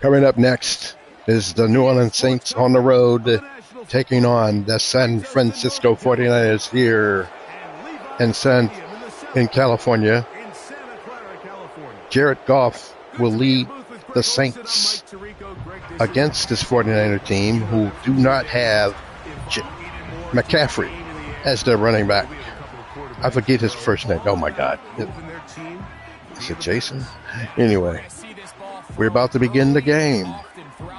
Coming up next is the New Orleans Saints on the road taking on the San Francisco 49ers here in California. Jared Goff will lead the Saints against this 49er team who do not have McCaffrey as their running back. I forget his first name. Oh, my God. Is it Jason? Anyway, we're about to begin the game.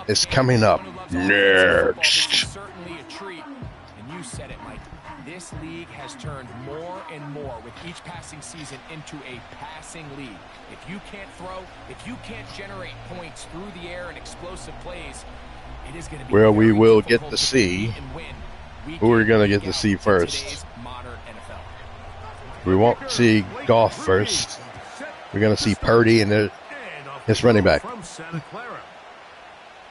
It's coming up next. Certainly a treat. And you said it, Mike. This league has turned more and more with each passing season into a passing league. If you can't throw, if you can't generate points through the air and explosive plays, it is going to be well, we will get to see who we're going to get to see first. We won't see Goff first. We're going to see Purdy and his running back.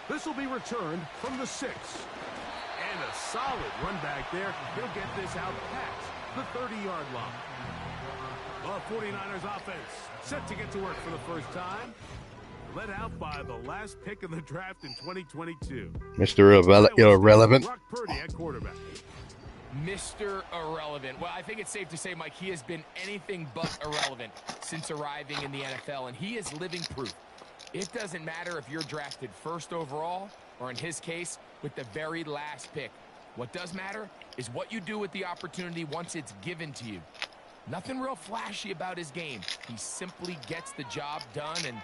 This will be returned from the 6. And a solid run back there. He'll get this out past the 30-yard line. The 49ers offense set to get to work for the first time. Led out by the last pick in the draft in 2022. Mr. Irrelevant. Brock Purdy at quarterback. Mr. Irrelevant. Well, I think it's safe to say, Mike, he has been anything but irrelevant since arriving in the NFL, and he is living proof. It doesn't matter if you're drafted first overall or, in his case, with the very last pick. What does matter is what you do with the opportunity once it's given to you. Nothing real flashy about his game. He simply gets the job done, and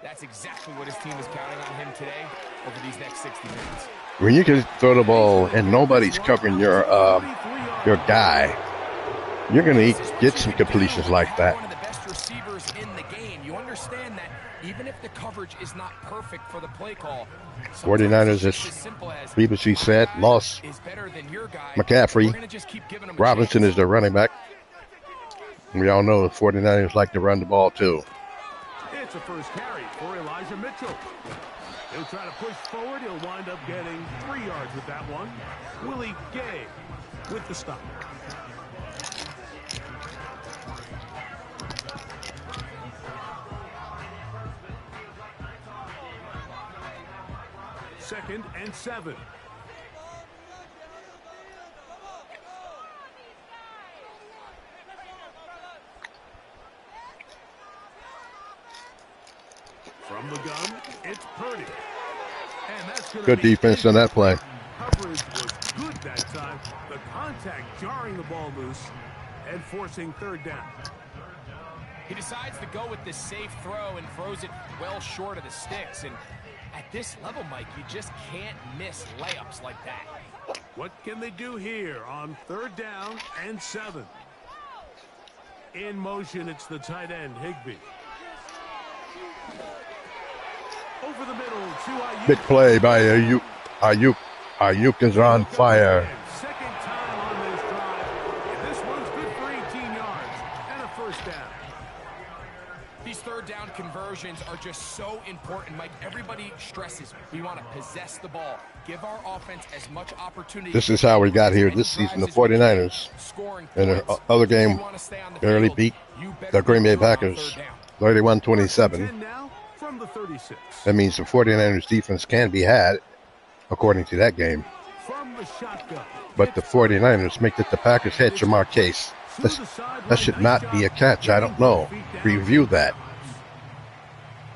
that's exactly what his team is counting on him today over these next 60 minutes. When you can throw the ball and nobody's covering your guy, you're going to get some completions like that. One of the best receivers in the game. You understand that even if the coverage is not perfect for the play call, 49ers, as previously said, lost McCaffrey. Robinson is their running back. We all know the 49ers like to run the ball too. It's a first carry for Elijah Mitchell. He'll try to push forward. He'll wind up getting 3 yards with that one. Willie Gay with the stop. Second and 7. From the gun, it's Purdy. And that's good defense on that play. Coverage was good that time. The contact jarring the ball loose and forcing third down. He decides to go with this safe throw and throws it well short of the sticks. And at this level, Mike, you just can't miss layups like that. What can they do here on third down and 7? In motion, it's the tight end, Higbee. Over the middle to Ayuk. Big play by Ayuk. Ayuk is on fire. Second time on this drive. And this one's good for 18 yards and a first down. These third down conversions are just so important, Mike. Everybody stresses we want to possess the ball, give our offense as much opportunity. This is how we got here this season, the 49ers. In their other game, barely beat the Green Bay Packers 31-27. That means the 49ers defense can be had, according to that game. But the 49ers make it the Packers head, Jamar Chase. That should not be a catch. I don't know. Review that.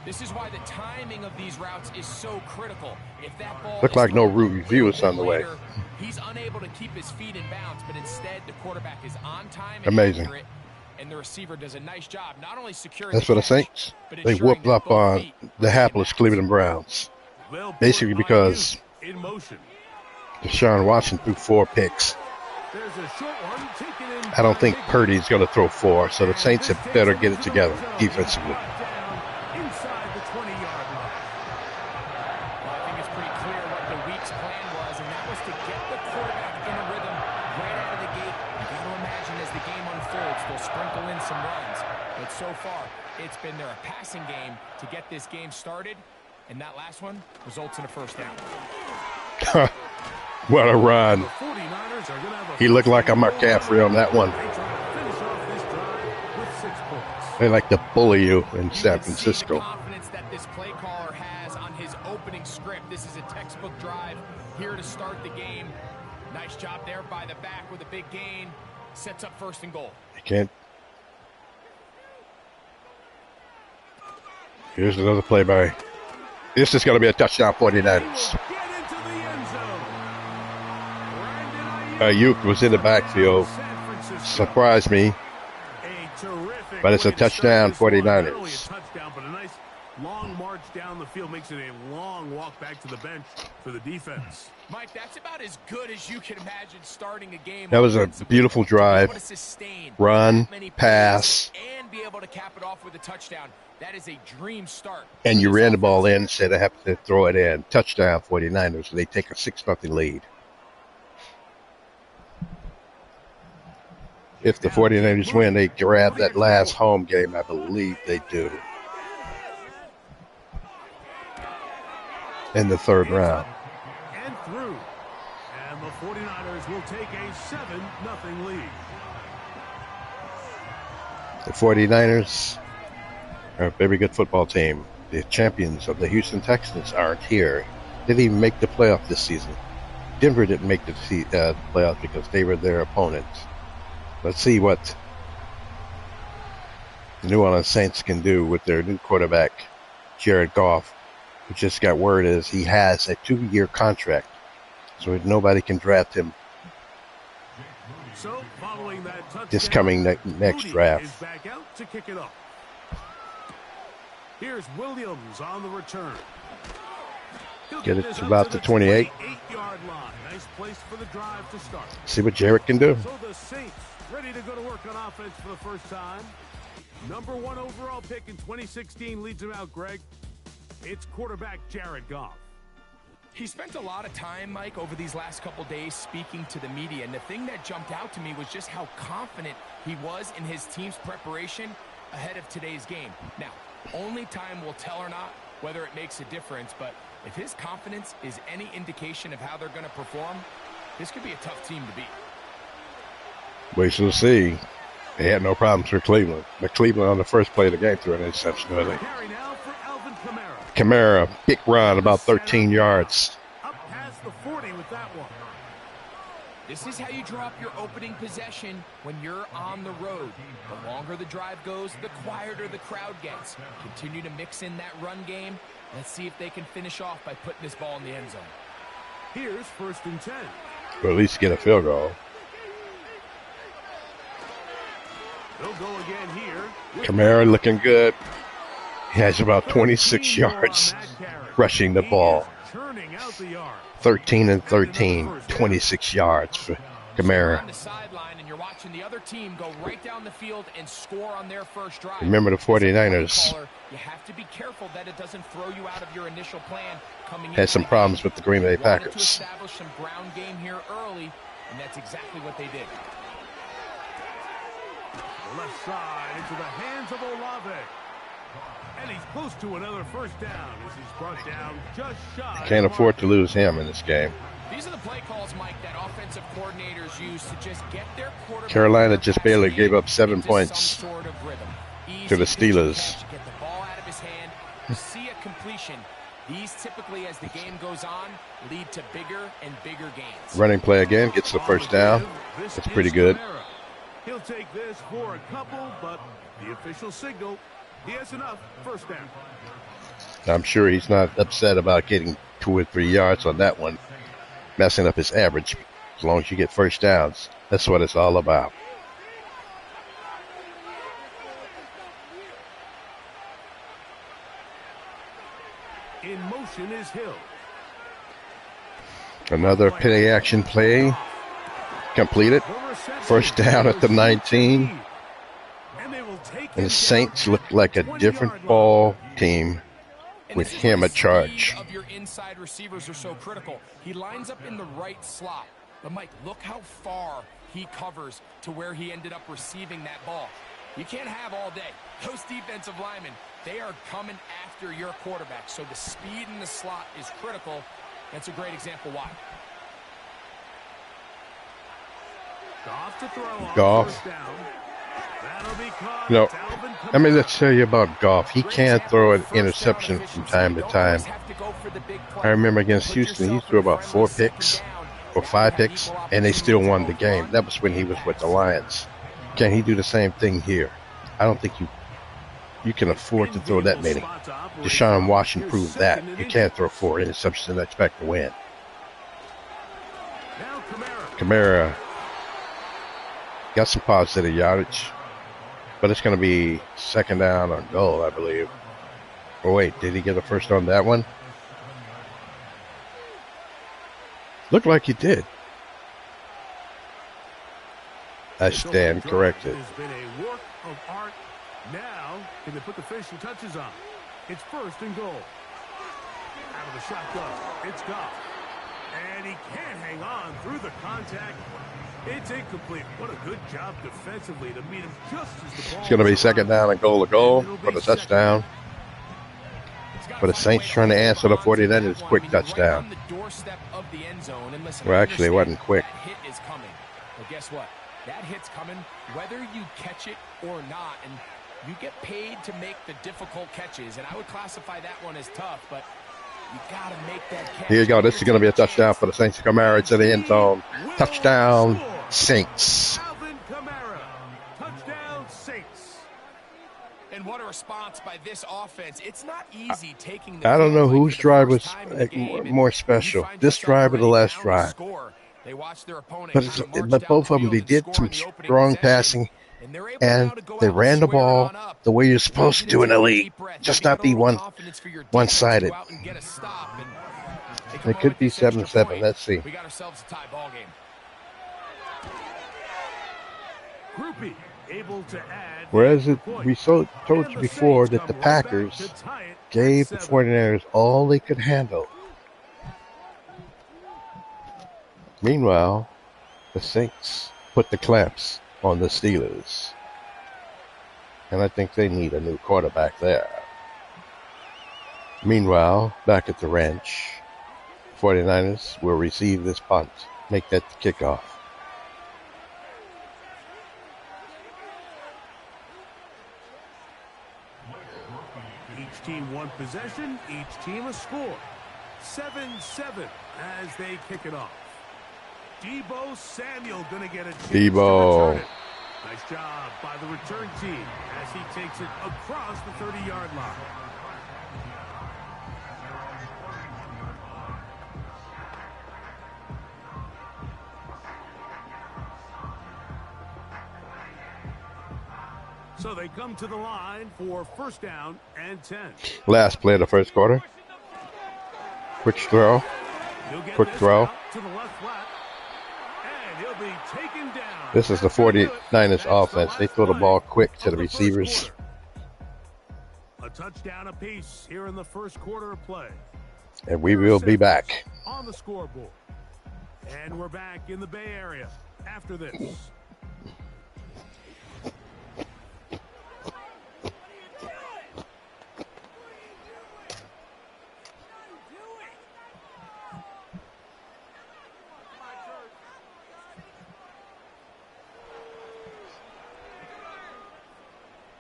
This is why the timing of these routes is so critical. If that ball look like no review is on the way. He's unable to keep his feet in bounds, but instead the quarterback is on time and amazing. Accurate, and the receiver does a nice job not only securing that's for the Saints. They whooped up on the hapless Cleveland Browns. Basically because Deshaun Watson threw 4 picks. I don't think Purdy's going to throw 4, so the Saints had better get it together defensively. Inside the 20-yard line. Well, I think it's pretty clear what the week's plan was, and that was to get the quarterback in a rhythm right out of the gate. You got to imagine as the game unfolds, they'll sprinkle in some runs. But so far, it's been their passing game to get this game started, and that last one results in a first down. What a run. He looked like a McCaffrey on that one. points. They like to bully you in San Francisco. The confidence that this play caller has on his opening script. This is a textbook drive here to start the game. Nice job there by the back with a big gain. Sets up 1st and goal. You can't. Here's another play by. This is going to be a touchdown, 49ers. Ayuk was in the backfield. Surprised me. But it's a touchdown, 49ers. But a nice long march down the field makes it a long walk back to the bench for the defense. Mike, that's about as good as you can imagine starting a game. That was a beautiful drive. Run, pass. And be able to cap it off with a touchdown. That is a dream start. And you ran the ball in, said I have to throw it in. Touchdown, 49ers. They take a 6-0 lead. If the 49ers win, they grab that last home game. I believe they do. In the 3rd round. And through. And the 49ers will take a 7-0 lead. The 49ers are a very good football team. The champions of the Houston Texans aren't here. Didn't even make the playoff this season. Denver didn't make the playoff because they were their opponents. Let's see what the New Orleans Saints can do with their new quarterback, Jared Goff, who just got word is he has a 2-year contract, so nobody can draft him this coming next draft. Is back out to kick it off. Here's Williams on the return. Get it to about the 28. 8-yard line. Nice place for the drive to start. See what Jared can do. So the Saints ready to go to work on offense for the first time. Number 1 overall pick in 2016 leads him out, Greg. It's quarterback Jared Goff. He spent a lot of time, Mike, over these last couple days speaking to the media, and the thing that jumped out to me was just how confident he was in his team's preparation ahead of today's game. Now, only time will tell or not whether it makes a difference, but if his confidence is any indication of how they're going to perform, this could be a tough team to beat. We shall see. They had no problems for Cleveland. But Cleveland on the first play of the game threw an interception early. Kamara, big run, about 13 yards. Up past the 40 with that one. This is how you drop your opening possession when you're on the road. The longer the drive goes, the quieter the crowd gets. Continue to mix in that run game. Let's see if they can finish off by putting this ball in the end zone. Here's 1st and 10. Or at least get a field goal. They'll go again here. Kamara looking good. He has about 26 yards rushing the ball. 13 and 13, 26 yards for Kamara. On the sideline, and you're watching the other team go right down the field and score on their first drive. Remember the 49ers. You have to be careful that it doesn't throw you out of your initial plan coming in. Had some problems with the Green Bay Packers. To establish some ground game here early, and that's exactly what they did. Left side into the hands of Olave. And he's close to another first down as he's brought down just shy. Can't afford to lose him in this game. These are the play calls, Mike, that offensive coordinators use to just get their quarterback. Carolina just barely gave up 7 points sort of to the Steelers. Get the ball out of his hand, see a completion. These typically, as the game goes on, lead to bigger and bigger gains. Running play again, gets the first down. That's pretty good. He'll take this for a couple, but the official signal, he has enough. First down. I'm sure he's not upset about getting 2 or 3 yards on that one, messing up his average. As long as you get first downs, that's what it's all about. In motion is Hill. Another penny action play completed. First down at the 19. And the Saints look like a different ball team with him at charge. Of your inside receivers are so critical. He lines up in the right slot. But Mike, look how far he covers to where he ended up receiving that ball. You can't have all day. Those defensive linemen, they are coming after your quarterback. So the speed in the slot is critical. That's a great example why. Goff to throw on Goff. first down. You know, let me just tell you about Goff. He can throw an interception from time to time. I remember against Houston, he threw about 4 picks or 5 picks, and they still won the game. That was when he was with the Lions. Can he do the same thing here? I don't think you can afford to throw that many. Deshaun Watson proved that. You can't throw 4 interceptions and expect to win. Kamara got some positive yardage, but it's going to be 2nd down on goal, I believe. Oh, wait, did he get a first on that one? Looked like he did. I stand corrected. It's been a work of art. Now, can they put the finishing touches on? It's 1st and goal. Out of the shotgun, it's Goff. And he can't hang on through the contact. It's incomplete. What a good job defensively to meet him just as the ball. It's going to be 2nd down and goal to goal for the touchdown. For the Saints trying to answer the 49ers quick touchdown. Well, actually, it wasn't quick. That hit is coming. But guess what? That hit's coming whether you catch it or not. And you get paid to make the difficult catches. And I would classify that one as tough, but you got to make that catch. Here you go. This is going to be a touchdown for the Saints. Kamara to the end zone. Touchdown, Saints. Touchdown, Saints. And what a response by this offense. It's not easy taking the I don't know whose drive was more special. This drive or the last drive. But both of them, they did some strong passing, and they ran the ball the way you're supposed to do in the league. Just not be one-sided. It could be 7-7. Let's see. We got ourselves a tie ball game. Groupie able to add. Whereas we told you before that the Packers gave the 49ers all they could handle. Meanwhile, the Saints put the clamps on the Steelers. And I think they need a new quarterback there. Meanwhile, back at the ranch, 49ers will receive this punt. Make that the kickoff. Each team one possession, each team a score. 7-7 as they kick it off. Deebo Samuel going to get a chance to return it. Nice job by the return team as he takes it across the 30-yard line. So they come to the line for 1st down and 10. Last play of the first quarter. Quick throw. Quick throw. To the left flat. And he'll be taken down. This is the 49ers offense. They throw the ball quick to the receivers. A touchdown apiece here in the first quarter of play. And we will be back. On the scoreboard. And we're back in the Bay Area after this.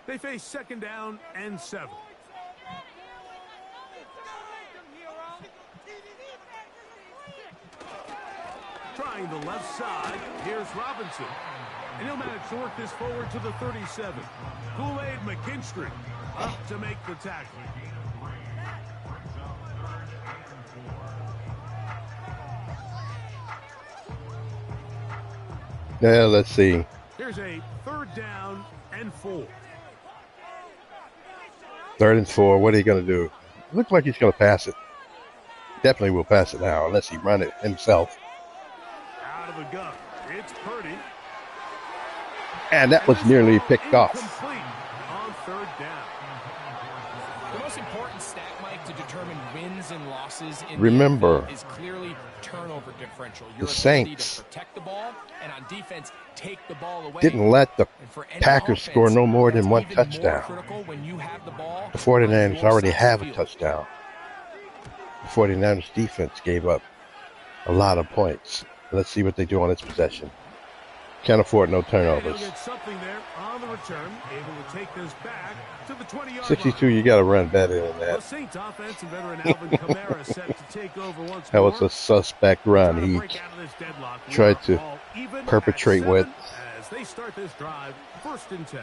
They face 2nd down and 7. Trying the left side, here's Robinson. And he'll manage to work this forward to the 37. Kool-Aid McKinstry up to make the tackle. Now, let's see. Here's a 3rd down and 4. 3rd and 4. What are you going to do? Looks like he's going to pass it. Definitely will pass it now, unless he run it himself. Out of the gun, it's Purdy. And that was nearly picked off. Incomplete on 3rd down. The most important stat, Mike, to determine wins and losses in Remember, the NFL is clearly turnover differential. The Saints to protect the ball and on defense take the ball away. Didn't let the Packers score no more than one touchdown. The 49ers already have a touchdown. The 49ers defense gave up a lot of points. Let's see what they do on its possession. Can't afford no And turnovers. he'll get something there on the return, able to take this back to the 20-yard 62, line. you got to run better than The that. Saints offense and veteran Alvin Kamara set to take over once That more. was a suspect run. Trying to He break out of this deadlock. We tried are to all even perpetrate at with. 7 as they start this drive, 1st and 10.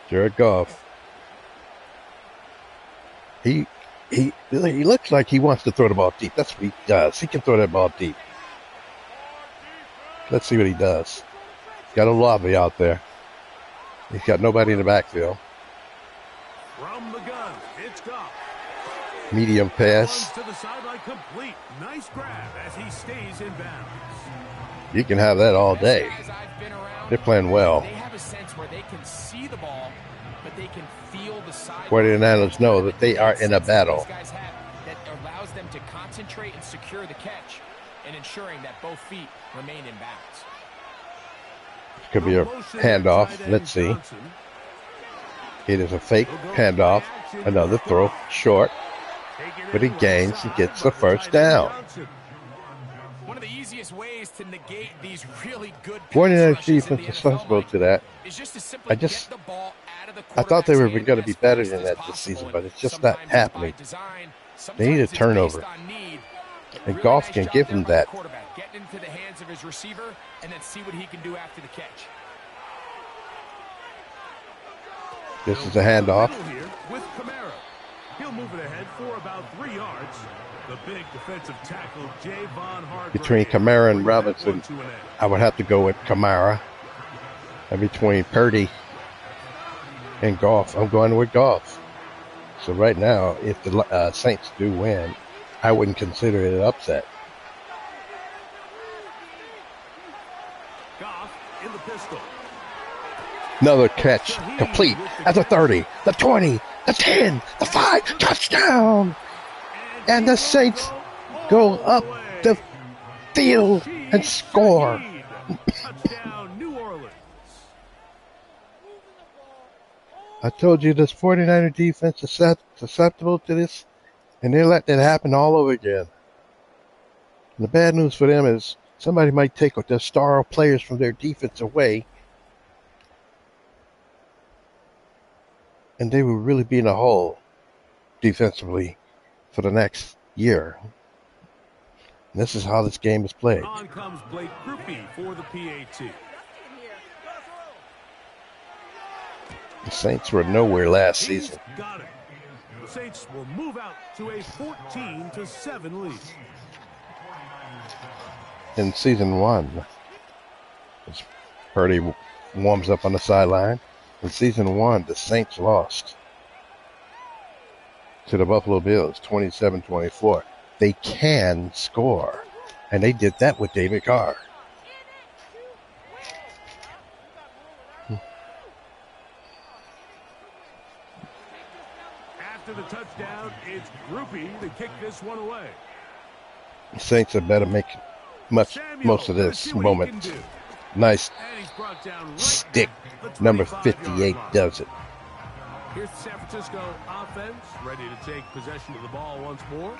Jared Goff. He looks like he wants to throw the ball deep. That's what he does. He can throw that ball deep. Let's see what he does. Got a lobby out there. He's got nobody in the backfield. From the gun, it's Goff. Medium Runs pass. to the sideline complete. Nice grab as he stays in bounds. You can have that all day. Best guys I've been around, They're playing well. They have a sense where they can see the ball, but they can feel the side. 49ers know that they are in a battle. These guys have that allows them to concentrate and secure the catch and ensuring that both feet remain in bounds. Could be a handoff. Let's see. It is a fake handoff. Another throw short. But he gains and gets the first down. One of the easiest ways to negate these really good 49ers defense is susceptible to that. is just to simply get the ball out of the I thought they were quarterback's going to be hand better as than fast that as this season, possible. but it's just Sometimes not it's by happening. design, They need a sometimes it's turnover. based on need. And Really Goff nice can job give there him by the that. quarterback. Get into the hands of his receiver and then see what he can do after the catch. This is a handoff. Here with Kamara. He'll move it ahead for about 3 yards. The big defensive tackle, Javon Hargrave. Between Kamara and Robinson, I would have to go with Kamara. And between Purdy and Goff, I'm going with Goff. So right now, if the Saints do win, I wouldn't consider it an upset. Goff in the pistol. Another catch, complete at the 30, the 20, the 10, the 5, touchdown! And the Saints go up the field and score. Touchdown, New Orleans. I told you this 49er defense is susceptible to this, and they let that happen all over again. And the bad news for them is somebody might take their star players from their defense away, and they will really be in a hole defensively for the next year. And this is how this game is played. On comes Blake Groupie for the PAT. The Saints were nowhere last season. He's got it. The Saints will move out to a 14-7 lead. In season 1, as Purdy warms up on the sideline. In season 1, the Saints lost to the Buffalo Bills, 27-24. They can score, and they did that with David Carr. After the touchdown, it's Groupie to kick this one away. The Saints had better make most of this moment. Nice stick. Number 58 does it. Here's the San Francisco offense, ready to take possession of the ball once more.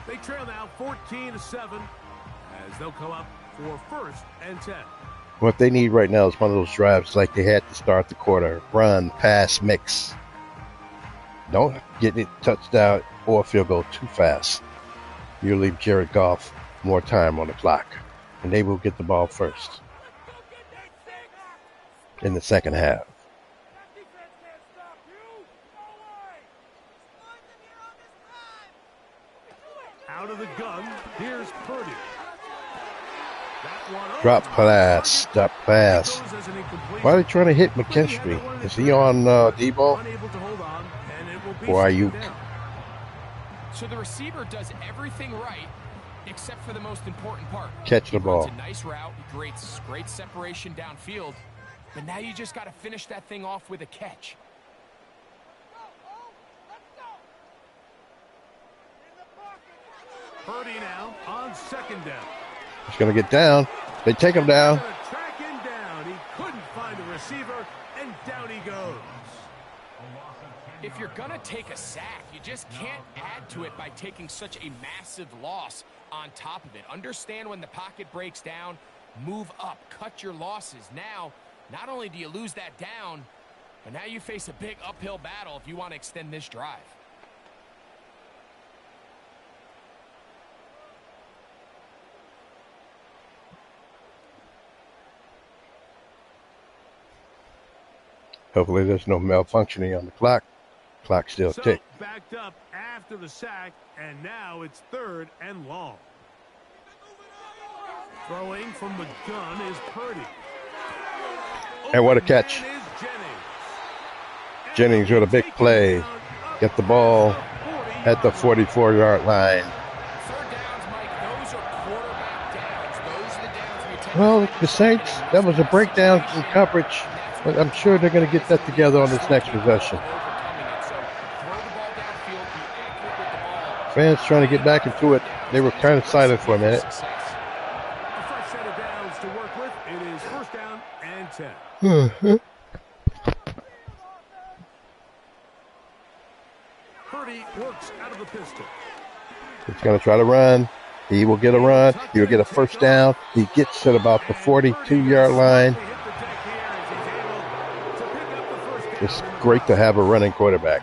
They trail now 14-7 as they'll come up for 1st and 10. What they need right now is one of those drives like they had to start the quarter. Run, pass, mix. Don't get it touchdown or field goal too fast. You'll leave Jared Goff more time on the clock, and they will get the ball first in the second half. Out of the gun, here's Purdy. Drop pass, stop pass. Why are they trying to hit McCaffrey? Is he on D-ball? Or are you? So the receiver does everything right except for the most important part. Catch the ball. It's a nice route, creates great separation downfield, but now you just got to finish that thing off with a catch. Purdy now on 2nd down. He's going to get down. They take him down. Track him down. He couldn't find the receiver, and down he goes. If you're going to take a sack, you just can't add to it by taking such a massive loss on top of it. Understand when the pocket breaks down, move up, cut your losses. Now, not only do you lose that down, but now you face a big uphill battle if you want to extend this drive. Hopefully there's no malfunctioning on the clock. Clock still tick. Backed up after the sack, and now it's 3rd and long. Throwing from the gun is Purdy. And what a catch. Jennings with a big play. Get the ball at the 44-yard line. Well, the Saints, that was a breakdown in coverage. But I'm sure they're going to get that together on this next possession. Fans trying to get back into it. They were kind of silent for a minute. A fresh set of downs to work with. It is 1st down and 10. Purdy works out of the pistol. He's going to try to run. He will get a run. He will get a 1st down. He gets to about the 42-yard line. It's great to have a running quarterback.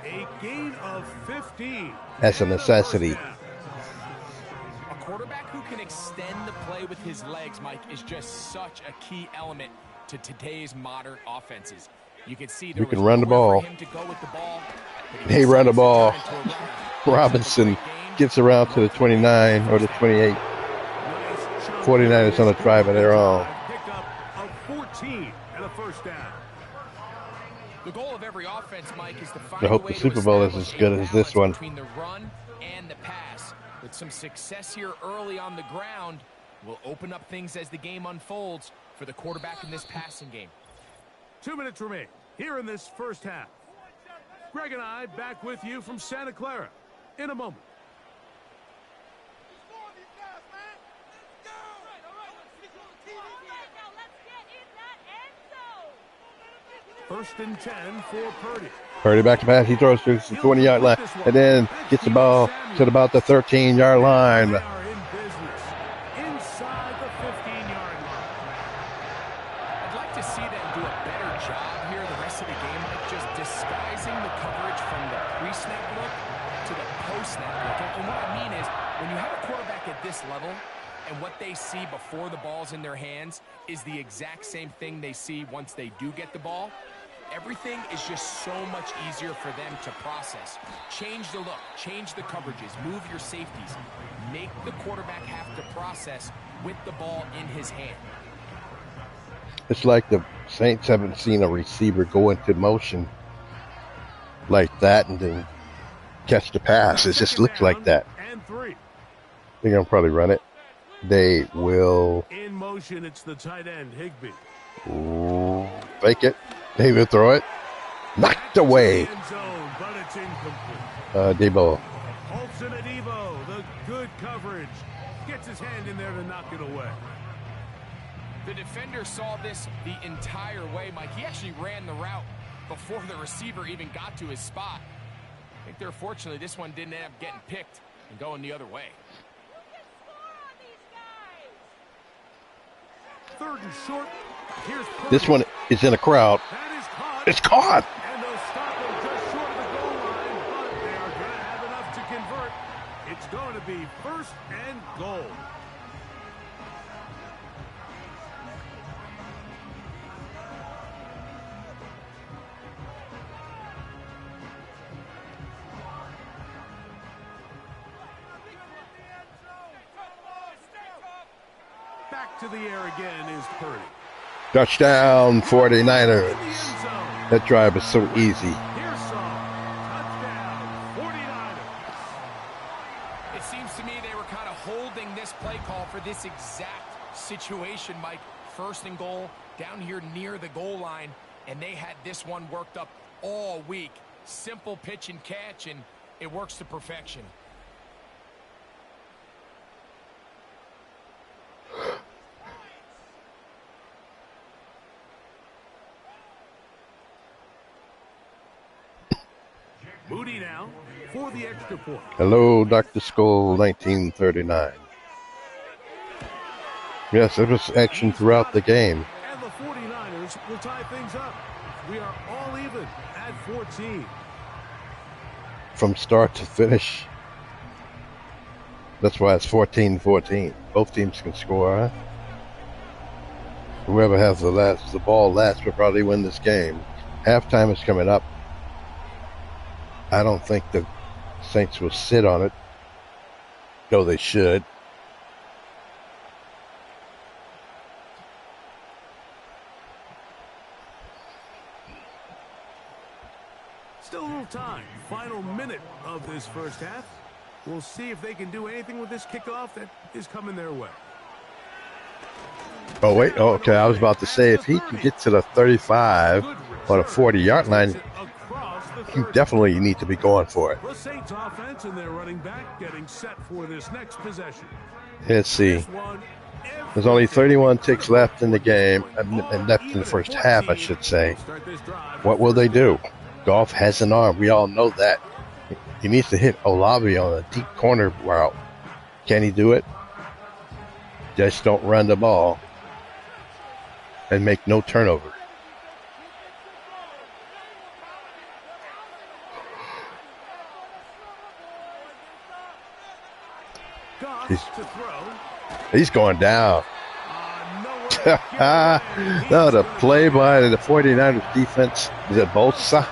A gain of 15. That's a necessity. A quarterback who can extend the play with his legs, Mike, is just such a key element to today's modern offenses. You can see you can run the ball. They run the ball. Robinson gets around to the 29 or the 28. 49ers on a drive of their own. Pickup of 14 and a 1st down. The goal of every offense, Mike, is to find I hope the Super Bowl is as good as this one. Between the run and the pass. With some success here early on the ground, will open up things as the game unfolds for the quarterback in this passing game. 2 minutes remain here in this 1st half. Greg and I back with you from Santa Clara in a moment. 1st and 10 for Purdy. Purdy back to pass. He throws to the 20-yard line and then gets the ball to about the 13-yard line. They are in business inside the 15-yard line. I'd like to see them do a better job here the rest of the game, like just disguising the coverage from the pre-snap look to the post-snap look. And what I mean is, when you have a quarterback at this level and what they see before the ball's in their hands is the exact same thing they see once they do get the ball, everything is just so much easier for them to process. Change the look, change the coverages, move your safeties. Make the quarterback have to process with the ball in his hand. It's like the Saints haven't seen a receiver go into motion like that and then catch the pass. It just looks like that. They're going to probably run it. They will. In motion, it's the tight end, Higbee. Ooh, fake it. They will throw it. Knocked away. Debo. Olsen at Evo, the good coverage. Gets his hand in there to knock it away. The defender saw this the entire way, Mike. He actually ran the route before the receiver even got to his spot. I think they're fortunately this one didn't end up getting picked and going the other way. 3rd and short. Here's Purdy. This one is in a crowd. It's caught. And they'll stop him just short of the goal line, but they are going to have enough to convert. It's going to be 1st and goal. Back to the air again is Purdy. Touchdown, 49ers. That drive is so easy. It seems to me they were kind of holding this play call for this exact situation, Mike. 1st and goal, down here near the goal line, and they had this one worked up all week. Simple pitch and catch, and it works to perfection. Moody now for the extra point. Hello, Dr. Skull, 1939. Yes, there was action throughout the game. And the 49ers will tie things up. We are all even at 14. From start to finish. That's why it's 14-14. Both teams can score, huh? Whoever has the ball last will probably win this game. Halftime is coming up. I don't think the Saints will sit on it, though they should. Still a little time. Final minute of this first half. We'll see if they can do anything with this kickoff that is coming their way. Oh, wait. Oh, okay, I was about to say, if he can get to the 35 or the 40-yard line, you definitely need to be going for it. The Saints offense and their running back getting set for this next possession. Let's see. There's only 31 ticks left in the game, and left in the first half, I should say. What will they do? Goff has an arm. We all know that. He needs to hit Olave on a deep corner route. Can he do it? Just don't run the ball and make no turnover. He's going down. No, the play by the 49ers defense. Is it Bosa?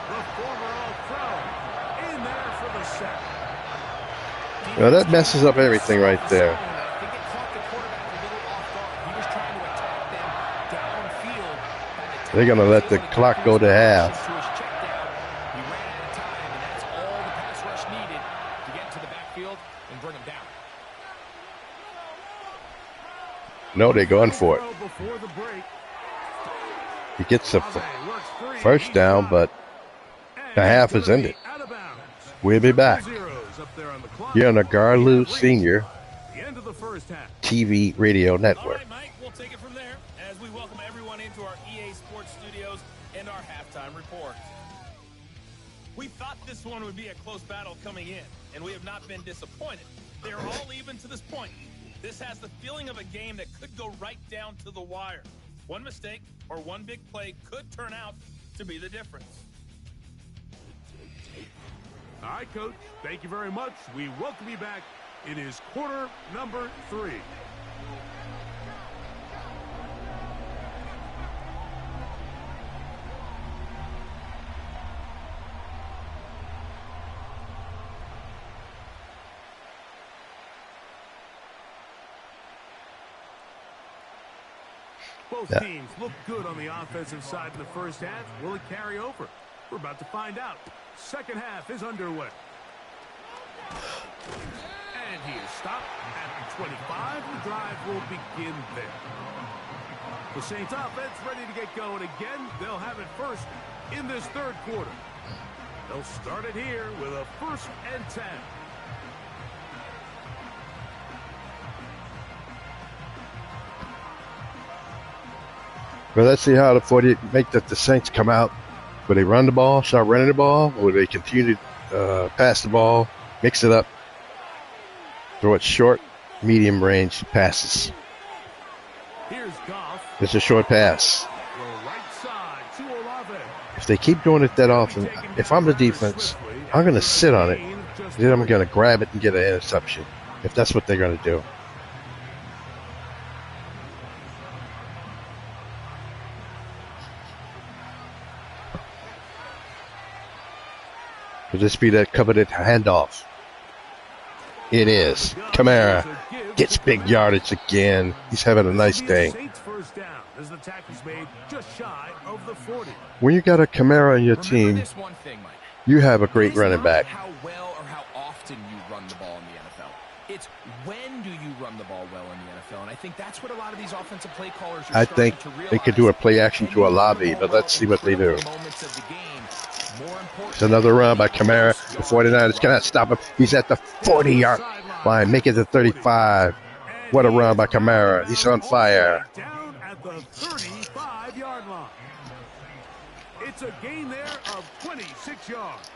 Well, that messes up everything right there. They're going to let the clock go to half. No, they're going for it. He gets a first down, but the half is ended. We'll be back here on the Garlu Senior TV Radio Network. Mike, we'll take it from there as we welcome everyone into our EA Sports Studios and our halftime report. We thought this one would be a close battle coming in, and we have not been disappointed. They're all even to this point. This has the feeling of a game that could go right down to the wire. One mistake or one big play could turn out to be the difference. All right, Coach. Thank you very much. We welcome you back. It is quarter number 3. Both teams look good on the offensive side in the first half. Will it carry over? We're about to find out. Second half is underway. And he is stopped at the 25. The drive will begin there. The Saints offense ready to get going again. They'll have it first in this third quarter. They'll start it here with a 1st and 10. Well, let's see how the 40 make the Saints come out. Will they run the ball, start running the ball, or will they continue to pass the ball, mix it up, throw it short, medium range passes? Here's Goff. It's a short pass. Right side to Olave. If they keep doing it that often, if I'm the defense, I'm going to sit on it. Then I'm going to grab it and get an interception, if that's what they're going to do. Will this be that coveted handoff? It is. Kamara gets big yardage again. He's having a nice day. When you got a Kamara on your team, you have a great running back. How well or how often you run the ball in the NFL. It's when do you run the ball well in the NFL, and I think that's what a lot of these offensive play callers are I think they could do a play action to a lobby, but let's see what they do. It's another run by Kamara. The 49ers cannot stop him. He's at the 40-yard line. Make it to 35. What a run by Kamara. He's on fire. Down at the 35-yard line. It's a gain there of 26 yards.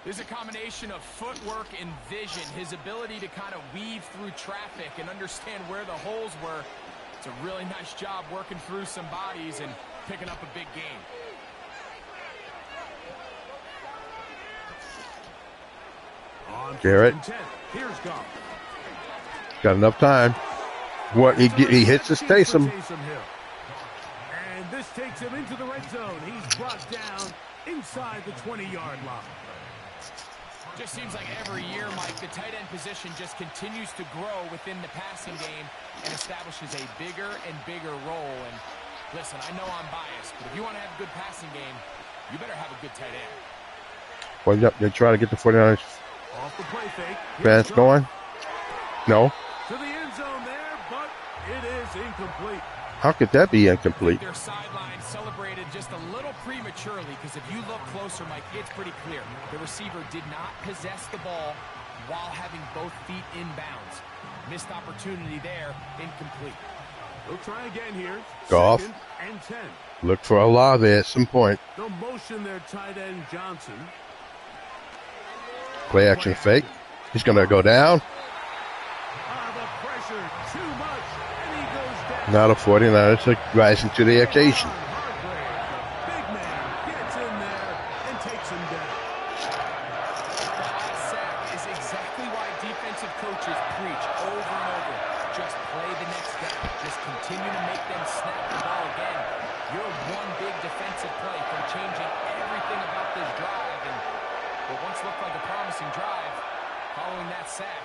There's a combination of footwork and vision, his ability to kind of weave through traffic and understand where the holes were. It's a really nice job working through some bodies and picking up a big gain. Garrett. Here's Goff. Got enough time. What he hits his Taysom. And this takes him into the red zone. He's brought down inside the 20-yard line. Just seems like every year, Mike, the tight end position just continues to grow within the passing game and establishes a bigger and bigger role. And listen, I know I'm biased, but if you want to have a good passing game, you better have a good tight end. Well, yep, they try to get the 49ers Off the play fake. pass going. No. To the end zone there, but it is incomplete. How could that be incomplete? Their sideline celebrated just a little prematurely because if you look closer, Mike, it's pretty clear. The receiver did not possess the ball while having both feet in bounds. Missed opportunity there, incomplete. We'll try again here. Goff. 2nd and 10. Look for Olave at some point. The motion there, tight end Johnson. Play action fake. He's going to go down. The pressure too much, and he goes down. Now the 49ers are rising to the occasion. Big man gets in there and takes him down. That sack is exactly why defensive coaches preach over and over. Just play the next down. Just continue to make them snap the ball again. You're one big defensive play from changing everything about this drive. And what once looked like a promising drive, following that sack,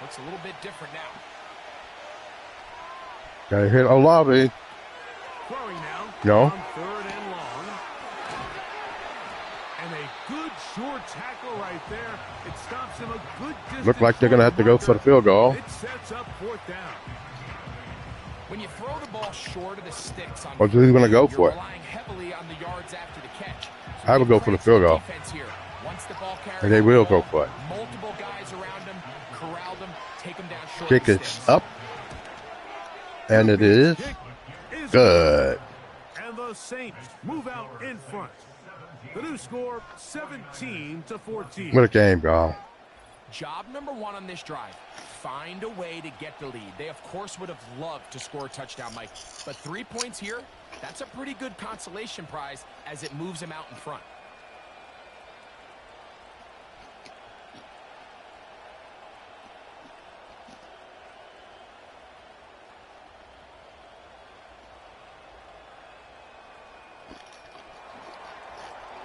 looks a little bit different now. Gotta hit Olave. Throwing now. No. On 3rd and long. And a good short tackle right there. It stops him a good distance. Look like they're going to have to go for the field goal. It sets up 4th down. When you throw the ball short of the sticks on What's he going to go for? you're relying heavily on the yards after the catch. So I would go for the field goal. Once the ball carries And they will go for it. multiple guys around him, corral them, take them down short. Kick is up. And it is good. And the Saints move out in front. The new score, 17-14. What a game, y'all. Job number 1 on this drive, find a way to get the lead. They, of course, would have loved to score a touchdown, Mike. But 3 points here, that's a pretty good consolation prize as it moves them out in front.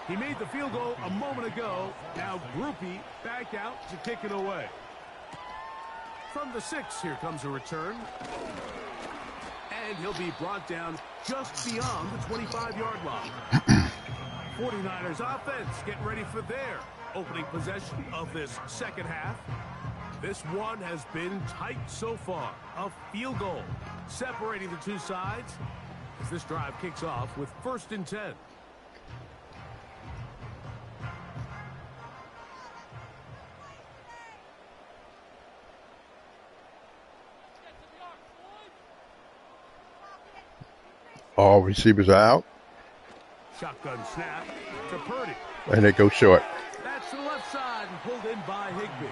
He made the field goal a moment ago. Now Groupie back out to kick it away. From the 6, here comes a return. And he'll be brought down just beyond the 25-yard line. 49ers offense getting ready for their opening possession of this second half. This one has been tight so far. A field goal separating the two sides as this drive kicks off with 1st and 10. All receivers are out. Shotgun snap to Purdy. And they go short. That's to the left side and pulled in by Higbee.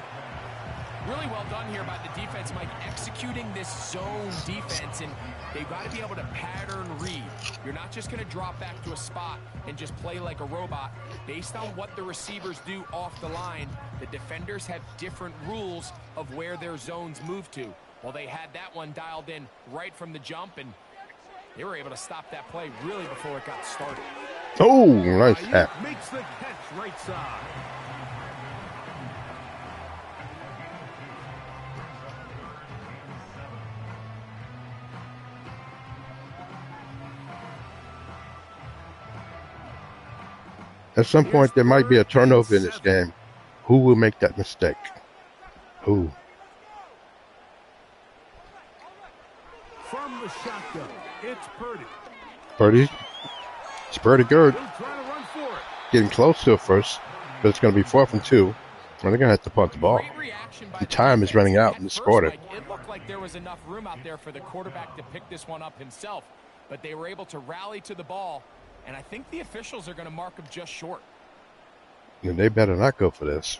Really well done here by the defense, Mike, executing this zone defense, and they've got to be able to pattern read. You're not just going to drop back to a spot and just play like a robot. Based on what the receivers do off the line, the defenders have different rules of where their zones move to. Well, they had that one dialed in right from the jump, and they were able to stop that play really before it got started. Oh, nice tap. Makes the catch right side. At some point, there might be a turnover in this game. Who will make that mistake? Who? From the shotgun, it's Purdy. Purdy? It's pretty good. He'll try to run for it. Getting close to it first, but it's going to be 4th and 2. And they're going to have to punt the ball. The time is running out in this quarter. It looked like there was enough room out there for the quarterback to pick this one up himself, but they were able to rally to the ball, and I think the officials are going to mark him just short. And they better not go for this.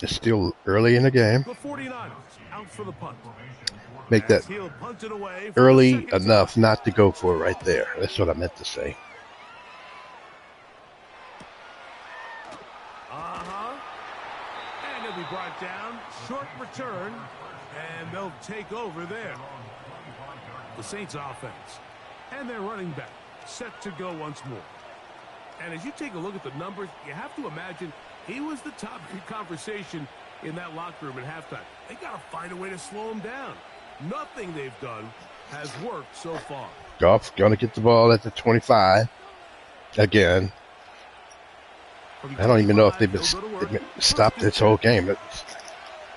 It's still early in the game. The 49ers out for the punt. Make that He'll punt it away for early the second enough time. not to go for it right there. That's what I meant to say. And he'll be brought down. Short return. And they'll take over there. The Saints offense. And their running back set to go once more. And as you take a look at the numbers, you have to imagine he was the top conversation in that locker room at halftime. They got to find a way to slow him down. Nothing they've done has worked so far. Goff's going to get the ball at the 25 again. I don't even know if they've been stopped this whole game.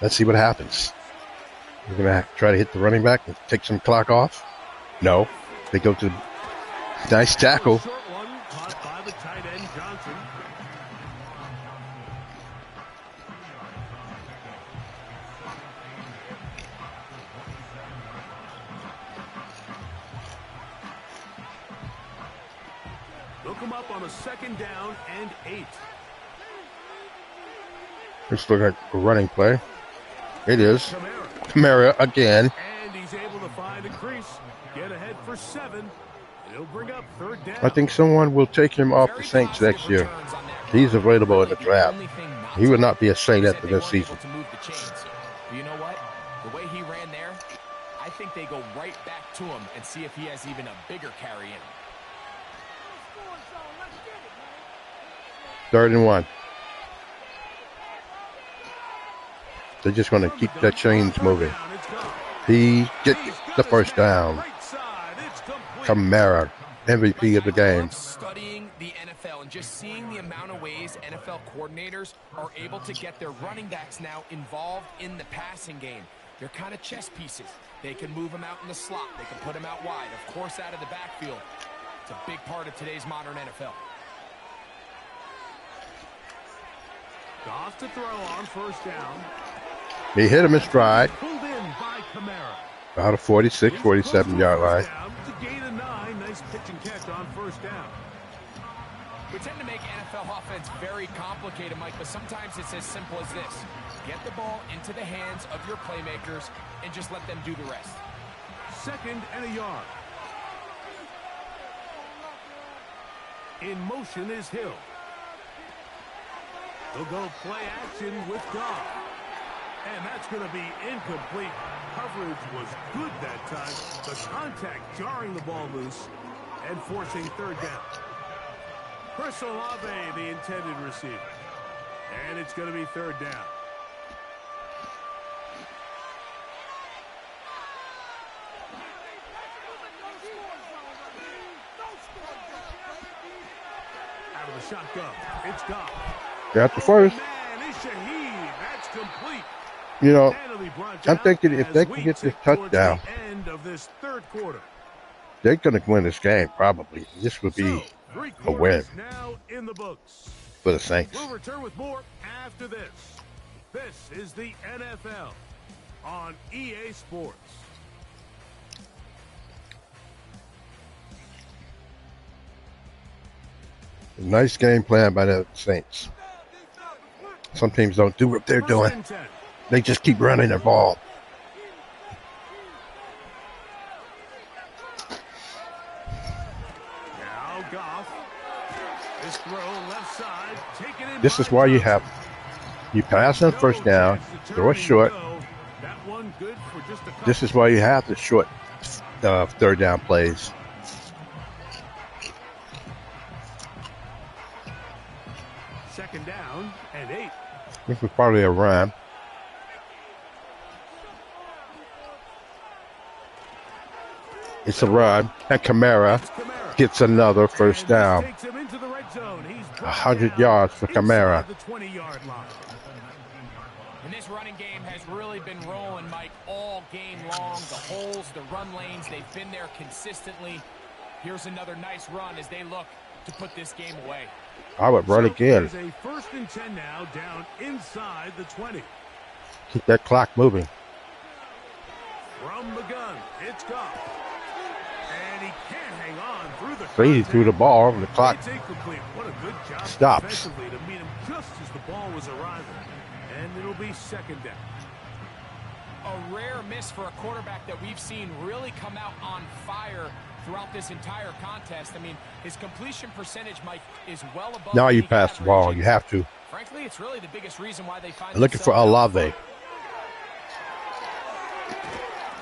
Let's see what happens. We're going to try to hit the running back and take some clock off. No. They go to nice tackle. Short one caught by the tight end Johnson. They'll come up on a 2nd down and 8. Let's look at a running play. It is Kamara. Kamara again. And he's able to find a crease. Get ahead for 7. He'll bring up 3rd down. I think someone will take him off the Saints next year. He's available in the draft. He would not be a Saint after this season. You know what? The way he ran there, I think they go right back to him and see if he has even a bigger carry in him. 3rd and 1. They're just going to keep that chains moving. He get the first down. Kamara, MVP of the game. Studying the NFL and just seeing the amount of ways NFL coordinators are able to get their running backs now involved in the passing game. They're kind of chess pieces. They can move them out in the slot. They can put them out wide, of course, out of the backfield. It's a big part of today's modern NFL. Goff to throw on 1st down. He hit him in stride. Pulled in by Kamara. About a 46, 47-yard line. To gain a 9. Nice pitch and catch on 1st down. We tend to make NFL offense very complicated, Mike, but sometimes it's as simple as this. Get the ball into the hands of your playmakers and just let them do the rest. 2nd and a yard. In motion is Hill. They'll go play action with Goff. And that's going to be incomplete. Coverage was good that time. The contact jarring the ball loose and forcing 3rd down. Chris Olave, the intended receiver. And it's going to be 3rd down. Out of the shotgun, it's Goff. Got the first. Man, is Shaheed. That's complete. You know, And he'll be brought I'm down thinking if as they we can get this tick towards touchdown, the end of this 3rd quarter. they're going to win this game, probably. This would be So, 3 a win quarters now in the books. for the Saints. We'll return with more after this. This is the NFL on EA Sports. Nice game plan by the Saints. Some teams don't do what they're doing. 1st and 10. They just keep running the ball. Now Goff. This throw left side. Taken in This by is why you Johnson. you pass on 1st down, throw it short. That one good for just a couple. This is why you have the short 3rd down plays. Second down and 8. This was probably a run. It's a run, and Kamara gets another 1st down. 100 yards for Kamara. The 20-yard line. And this running game has really been rolling, Mike, all game long. The holes, the run lanes, they've been there consistently. Here's another nice run as they look to put this game away. I would run again. There's a 1st and 10 now down inside the 20. Keep that clock moving. From the gun, it's Goff. And he can't hang on through the See, he threw the ball, and the clock It's incomplete. What a good job stops. defensively to meet him just as the ball was arriving. And it'll be second down. A rare miss for a quarterback that we've seen really come out on fire throughout this entire contest. I mean, his completion percentage, Mike, is well above. Now you pass the ball. You have to. Frankly, it's really the biggest reason why they find Looking for Olave.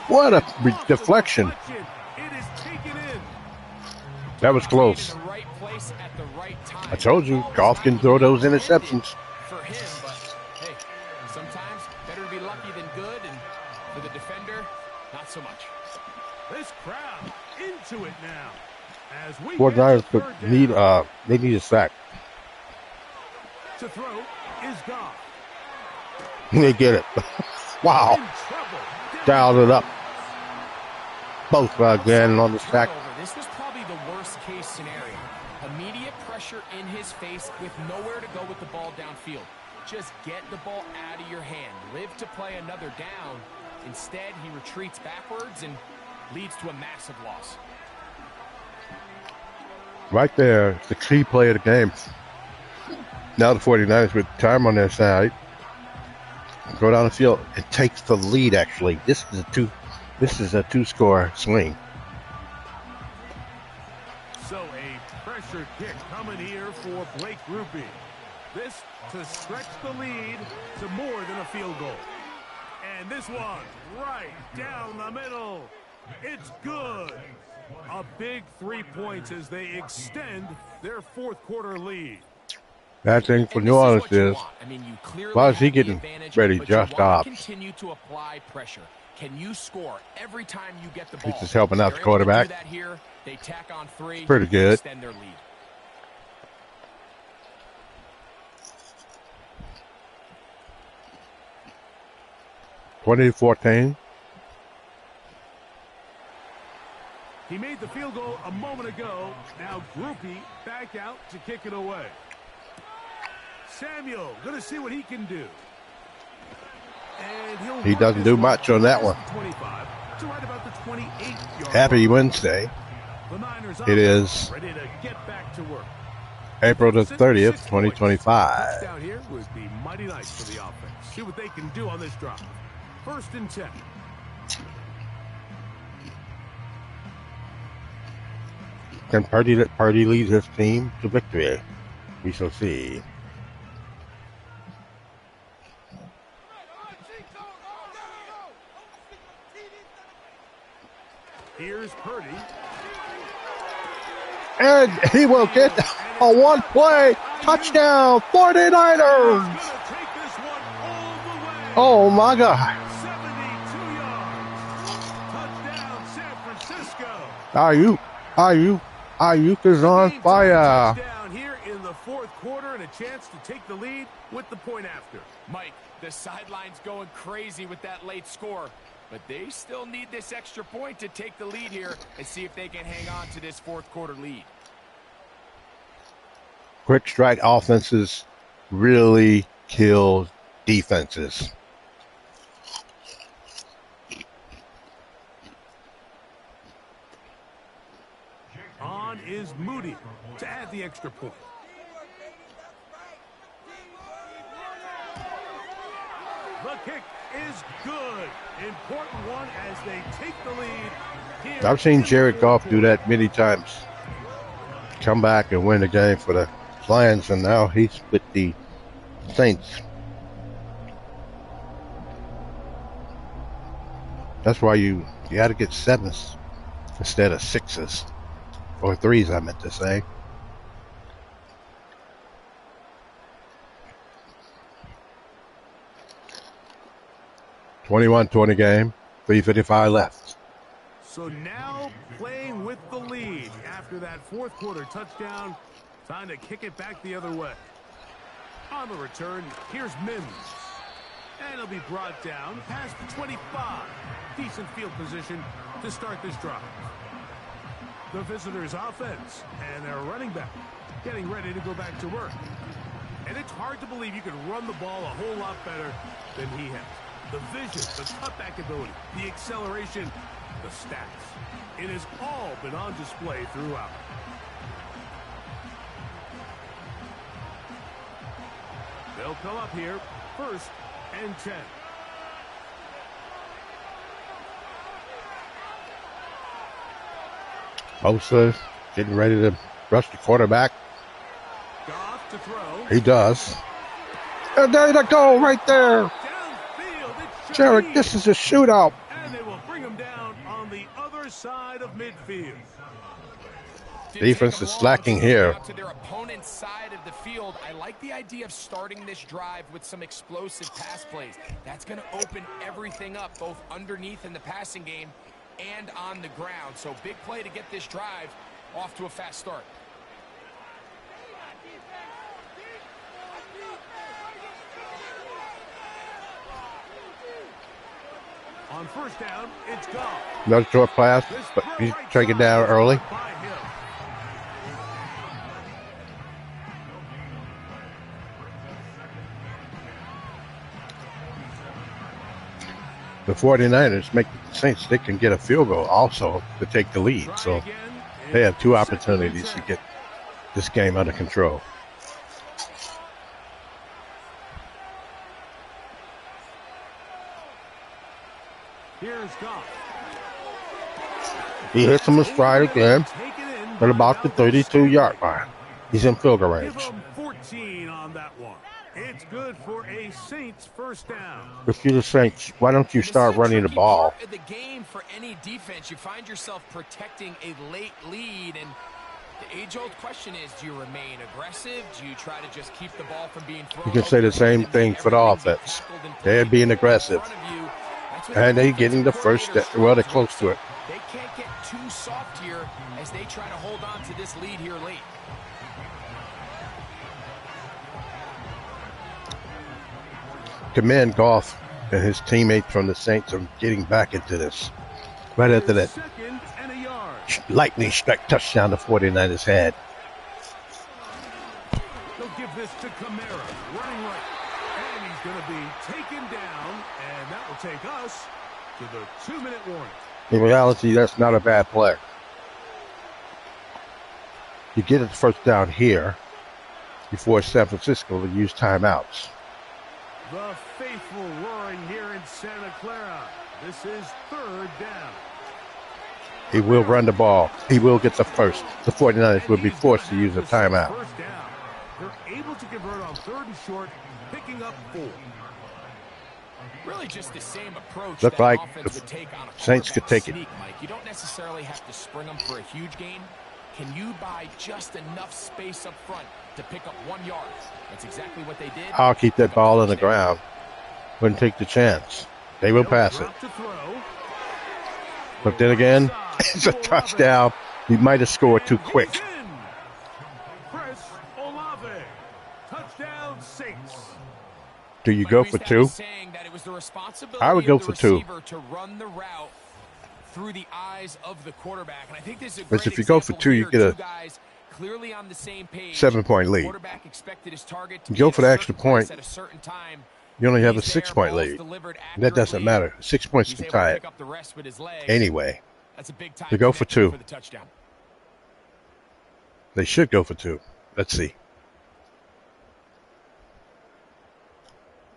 What a deflection. It is taken in. That was close. In the right place at the right time. I told you, Goff can throw those interceptions. For him, but hey, sometimes better to be lucky than good, and for the defender, not so much. This crowd into it now. As we 49ers they need a sack. To throw is Goff. They get it. Wow. In trouble. Dialed it up. Both again on the sack. This was probably the worst case scenario. Immediate pressure in his face with nowhere to go with the ball downfield. Just get the ball out of your hand. Live to play another down. Instead, he retreats backwards and leads to a massive loss. Right there, the key play of the game. Now the 49ers with time on their side. Go down the field. It takes the lead, actually. This is a two-score swing. So a pressure kick coming here for Blake Rupe. This to stretch the lead to more than a field goal. And this one right down the middle. It's good. A big 3 points as they extend their fourth quarter lead. Bad thing for New Orleans is, why is he getting ready just off? Continue to apply pressure. Can you score every time you get the ball? He's just helping out the quarterback. That here, they tack on 3. Pretty good. Extend their lead. (20-14). He made the field goal a moment ago. Now Groupie back out to kick it away. Samuel going to see what he can do. And he doesn't do much on that one. 25 to right about the 28-yard Happy Wednesday. It is ready to get back to work. April the 30th, 2025. Down here would be mighty nice for the offense. See what they can do on this drive. 1st and 10. Can Purdy lead his team to victory? We shall see. Here's Purdy. And he will get a one-play touchdown, 49ers! Oh, my God. 72 yards. Touchdown, San Francisco. Ayuk is on fire. Touchdown here in the fourth quarter and a chance to take the lead with the point after. Mike, the sideline's going crazy with that late score. But they still need this extra point to take the lead here and see if they can hang on to this fourth quarter lead. Quick strike offenses really kill defenses. On is Moody to add the extra point. The kick is good. Important one as they take the lead. I've seen Jared Goff do that many times. Come back and win the game for the Lions, and now he's with the Saints. That's why you got to get 7s instead of 6s. Or 3s, I meant to say. (21-20) game, 3:55 left. So now playing with the lead after that fourth quarter touchdown. Time to kick it back the other way. On the return, here's Mims. And he'll be brought down past the 25. Decent field position to start this drive. The visitors' offense and their running back getting ready to go back to work. And it's hard to believe you can run the ball a whole lot better than he has. The vision, the cutback ability, the acceleration, the stats. It has all been on display throughout. They'll come up here, 1st and 10. Bosa getting ready to rush the quarterback. Goff to throw. He does. And there you go, right there. Downfield, Jared, this is a shootout. and they will bring him down on the other side of midfield. Defense is slacking here. To their opponent's side of the field. I like the idea of starting this drive with some explosive pass plays. That's going to open everything up, both underneath in the passing game and on the ground. So big play to get this drive off to a fast start. On 1st down, it's Goff. Another short pass, but he's taken down early. By him. The 49ers make the Saints, they can get a field goal also to take the lead. So they have 2 opportunities to get this game under control. Here's Goff. He hits him in stride again at about the 32-yard line. He's in field goal Give range. him 14 on that one. It's good for a Saints 1st down. If you're the Saints, why don't you start running the ball? The game for any defense, you find yourself protecting a late lead, and the age-old question is, do you remain aggressive? Do you try to just keep the ball from being thrown? You can say the same thing for the offense. They're being aggressive. And they're getting the first, well, they're close to it. They can't get too soft here as they try to hold on to this lead here late. Commend Goff and his teammates from the Saints are getting back into this. Right after that 2nd and a yard. lightning strike touchdown the 49ers had. They'll give this to Kamara, running right. And he's going to be taken down, and that will take us to the 2-minute warning. In reality, that's not a bad play. You get it 1st down here before San Francisco to use timeouts. The faithful roaring here in Santa Clara. This is 3rd down. He will run the ball. He will get the first. The 49ers will be forced to use a timeout. 1st down. They're able to convert on 3rd and short, picking up 4. Really just the same approach Looked that like offense the would take on a Saints could take it. sneak, Mike. You don't necessarily have to spring them for a huge gain. Can you buy just enough space up front to pick up 1 yard? That's exactly what they did. I'll keep that ball on the ground. Wouldn't take the chance. They will pass it. But then again, it's a touchdown. He might have scored too quick. Chris Olave. Touchdown Saints. Do you go for 2? I would go for 2. To run the route through the eyes of the quarterback. And I think this is a Because great if you go for 2, you here. get a 2 guys clearly on the same page. 7-point lead. Quarterback expected his target to You go be for the at a extra certain point, place at a certain time. you only have a He's there, 6-point ball's lead. delivered And that doesn't accurately. matter. 6 points He's can able to tie it pick up the rest with his legs. anyway. That's a big time They go for connection 2. the touchdown. They should go for 2. Let's see.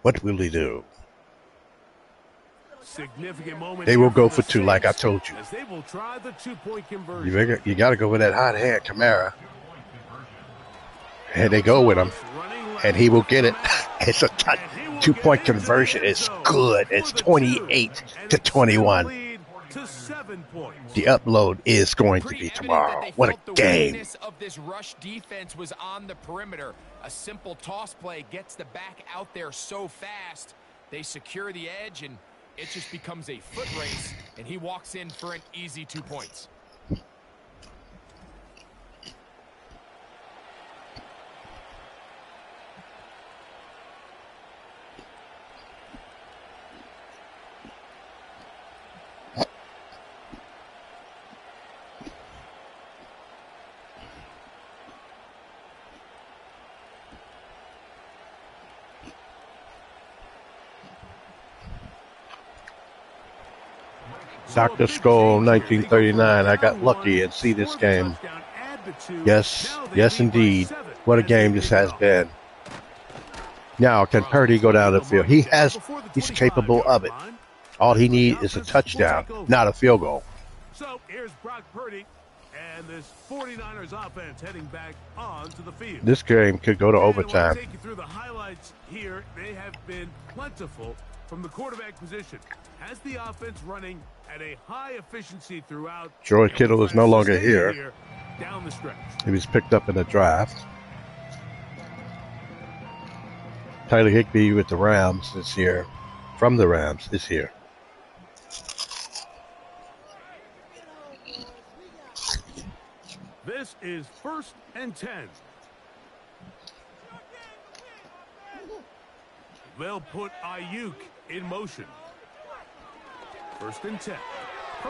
What will he do? Significant moment. They will here go for for the 2 like I Saints, told you. as they will try the 2-point conversion. You got to go with that hot hand, Kamara. And they go with him. And he will get it. It's a 2-point conversion. It's good. It's 28-21. The upload is going to be tomorrow. What a game. Of this rush defense was on the perimeter. A simple toss play gets the back out there so fast. They secure the edge, and it just becomes a foot race, and he walks in for an easy 2 points. Dr. Skull, 1939. I got lucky and see this game. Yes, yes, indeed. What a game this has been. Now, can Purdy go down the field? He's capable of it. All he needs is a touchdown, not a field goal. So here's Brock Purdy and this 49ers offense heading back onto the field. This game could go to overtime. Take you through the highlights here. They have been plentiful from the quarterback position. Has the offense running at a high efficiency throughout. George Kittle is no longer here. Down the stretch. He was picked up in the draft. Tyler Higbee with the Rams this year. From the Rams this year. This is 1st and 10. They'll put Ayuk in motion. 1st and 10.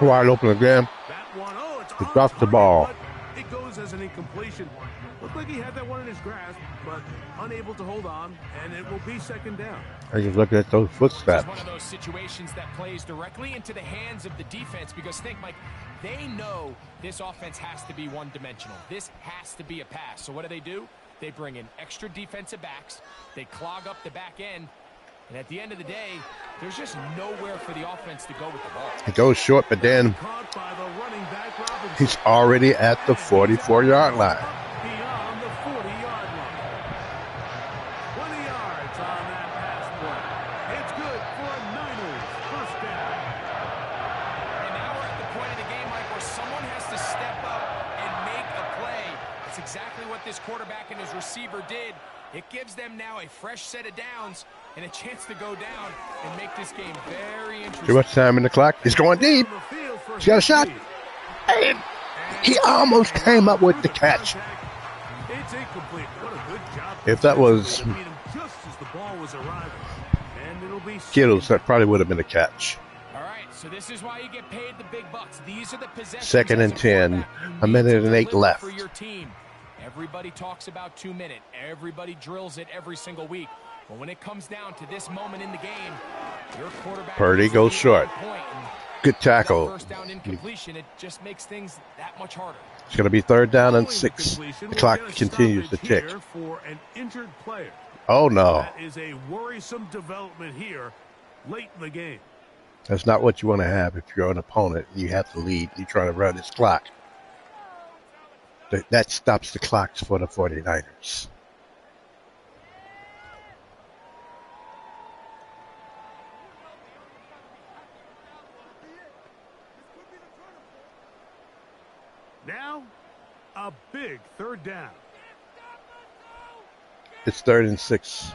Wide open again. That one, he dropped the ball. It goes as an incompletion. Looked like he had that one in his grasp, but unable to hold on, and it will be 2nd down. I just look at those footsteps. It's one of those situations that plays directly into the hands of the defense because think, Mike, they know this offense has to be one-dimensional. This has to be a pass. So what do? They bring in extra defensive backs. They clog up the back end. And at the end of the day, there's just nowhere for the offense to go with the ball. He goes short, but then he's already at the 44-yard line. Beyond the 40-yard line. 20 yards on that pass play. It's good for a Niners 1st down. And now we're at the point of the game, Mike, where someone has to step up and make a play. That's exactly what this quarterback and his receiver did. It gives them now a fresh set of downs and a chance to go down and make this game very interesting. Too much time in the clock. He's going deep. He's got a shot. And he almost came up with the catch. It's incomplete. What a good job. If that was just as the ball was arriving. And it'll be Kittles, that probably would have been a catch. All right, so this is why you get paid the big bucks. These are the possessions. 2nd and 10. A minute and 8 left. For your team. Everybody talks about 2 minute. Everybody drills it every single week. But when it comes down to this moment in the game, your quarterback Purdy goes short. Good tackle. First down incompletion, it just makes things that much harder. It's going to be 3rd down and 6. The clock continues to tick. For an injured player. Oh, no. That is a worrisome development here late in the game. That's not what you want to have if you're an opponent and you have to lead. You're trying to run this clock. That stops the clocks for the 49ers. Now, a big 3rd down. It's 3rd and 6.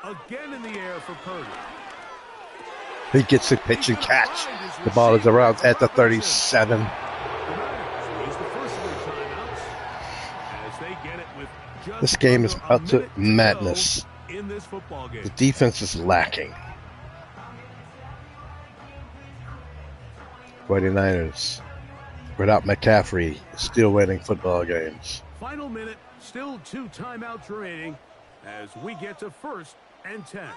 Again in the air for Purdy. He gets a pitch and catch. The ball is around at the 37. This game is up to madness. The defense is lacking. 49ers, without McCaffrey, still winning football games. Final minute, still 2 timeouts remaining as we get to 1st and 10.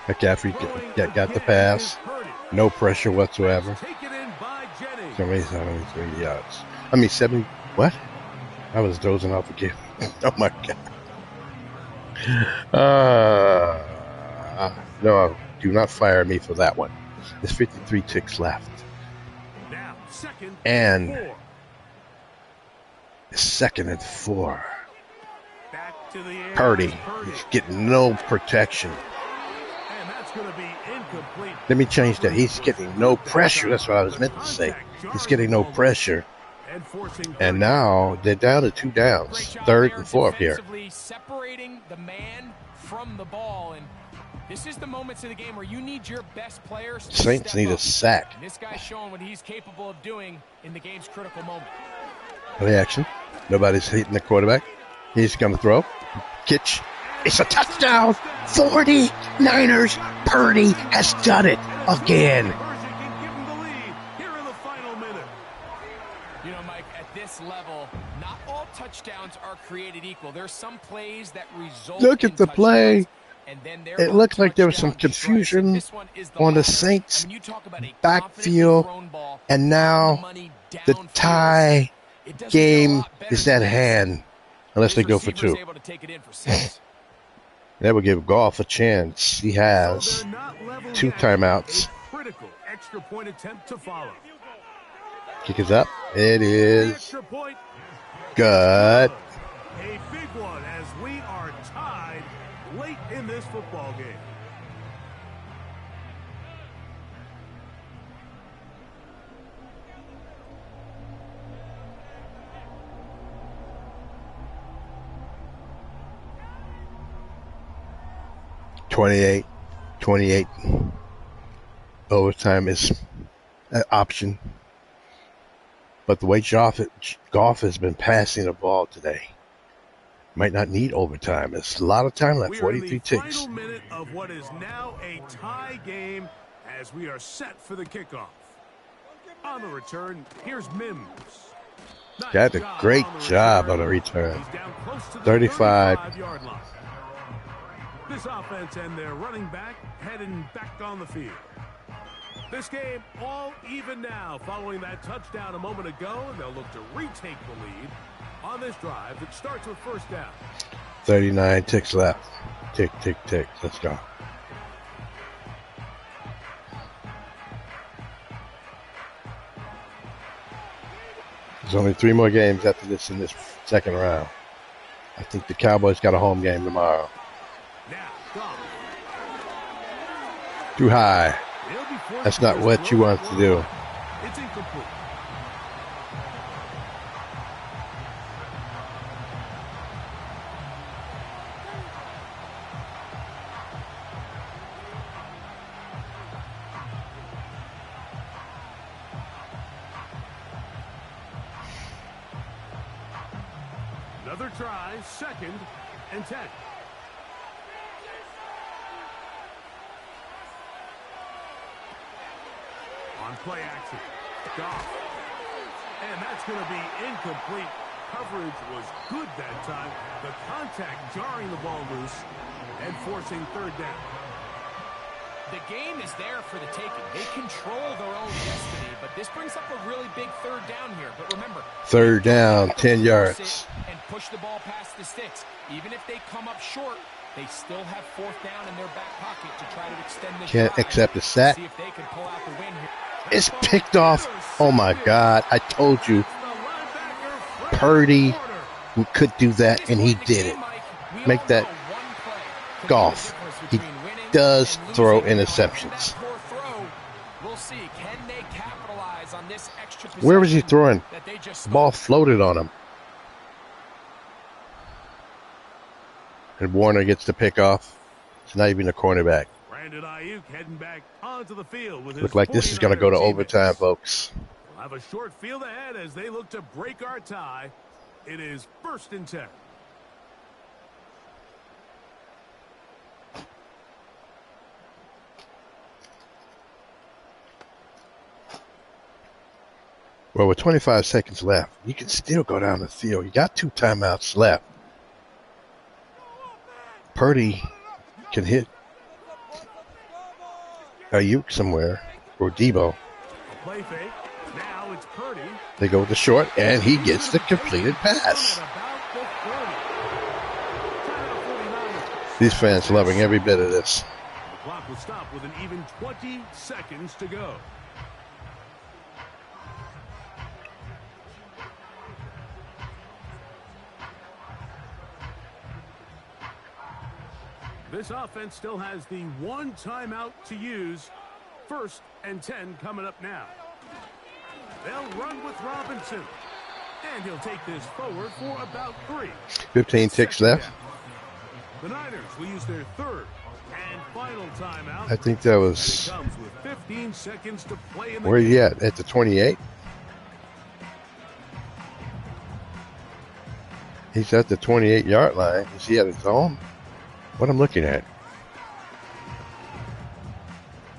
McCaffrey got the pass. No pressure whatsoever. 73 yards. 70. What? I was dozing off again. Oh, my God. No, do not fire me for that one. There's 53 ticks left. Now, 2nd and 4. 2nd and 4. Back to the air. Purdy is getting no protection. And that's going to be incomplete. Let me change that. He's getting no pressure. That's what I was meant to say. He's getting no pressure. And now they're down to 2 downs. 3rd and 4 here. Separating the man from the ball, and this is the moments of the game where you need your best players. Saints need a sack. And this guy's showing what he's capable of doing in the game's critical moment. Play action. Nobody's hitting the quarterback. He's going to throw. Catch. It's a touchdown. 49ers. Purdy has done it again. Level, not all touchdowns are created equal. There's some plays that result. Look at the play. it looked like there was some confusion on the Saints backfield, and now the tie game is at hand, unless they go for two. That would give Goff a chance. He has 2 timeouts. Critical extra point attempt to follow. Kick is up. It is good. A big one as we are tied late in this football game. $28. Overtime is an option. But the way Goff has been passing the ball today, might not need overtime. There's a lot of time left, 43 ticks. Final minute of what is now a tie game as we are set for the kickoff. On the return, here's Mims. Got a great job on the return. 35. Line. This offense and their running back heading back on the field. This game all even now following that touchdown a moment ago, and they'll look to retake the lead on this drive that starts with first down. 39 ticks left. Tick, tick, tick. Let's go. There's only 3 more games after this in this second round. I think the Cowboys got a home game tomorrow. Too high. That's not what you want to do. It's incomplete. Another try, 2nd and 10. On play action, Goff. And that's going to be incomplete. Coverage was good that time. The contact jarring the ball loose and forcing 3rd down. The game is there for the taking. They control their own destiny, but this brings up a really big 3rd down here. But remember, 3rd down, 10 yards. And push the ball past the sticks. Even if they come up short, they still have 4th down in their back pocket to try to extend the Can't accept a sack. See if they can pull out the win here. It's picked off. Oh my God. I told you. Purdy could do that, and he did it. Make that Goff. He does throw interceptions. Where was he throwing? The ball floated on him. And Warner gets the pick off. It's not even a cornerback. Heading back onto the field with Look like this is going to go to overtime, folks. We'll have a short field ahead as they look to break our tie. It is 1st and 10. Well, with 25 seconds left, you can still go down the field. You got 2 timeouts left. Purdy can hit Ayuk somewhere, or Debo. Play fake. Now it's Purdy. They go with the short, and he gets the completed pass. These fans loving every bit of this. The clock will stop with an even 20 seconds to go. This offense still has the 1 timeout to use. 1st and 10 coming up now. They'll run with Robinson. And he'll take this forward for about 3. 15 ticks left. The Niners will use their 3rd and final timeout. I think that was... Comes with 15 seconds to play in the Where are game. you at the 28? He's at the 28-yard line. Is he at his own? What I'm looking at.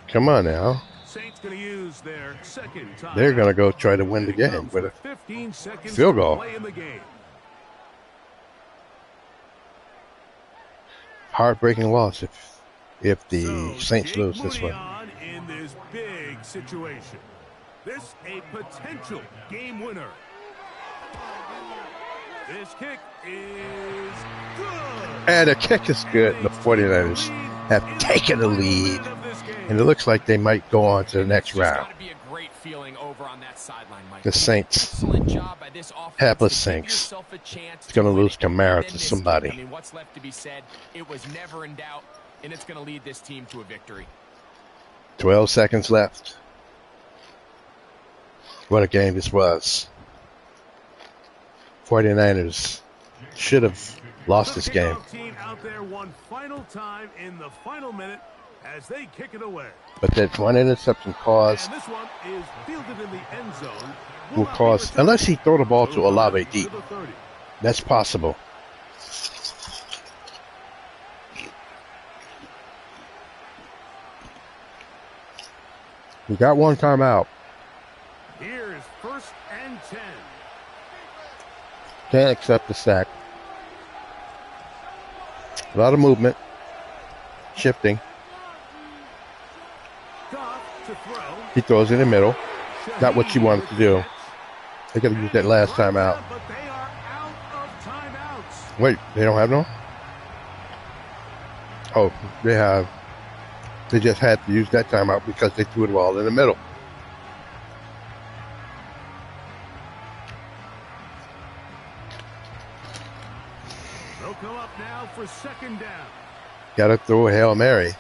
Come on now. Saints going to use their 2nd time. They're going to go try to win the game with a 15 seconds field goal. to play in the game. heartbreaking loss if the Saints Jake lose this Mooney one. on in this big situation. This a potential game winner. This kick is good. And the kick is good. The 49ers have taken the lead. And it looks like they might go on to the next round. The Saints, hapless Saints, it's going to lose Kamara to somebody. I mean, what's left to be said? It was never in doubt, and it's going to lead this team to a victory. 12 seconds left. What a game this was. 49ers should have lost this game. Team out there one final time in the final minute as they kick it away. But that one interception caused And this one is fielded in the end zone. will cause, unless he throw the ball to Olave deep. That's possible. We got one timeout. Here's 1st and 10. Can't accept the sack. A lot of movement. Shifting. Goff to throw. He throws in the middle. Not what you wanted to do. They got to use that last timeout. But they are out of timeouts. Wait, they don't have no? Oh, they have. They just had to use that timeout because they threw the ball in the middle. They'll come up now for 2nd down. Got to throw a Hail Mary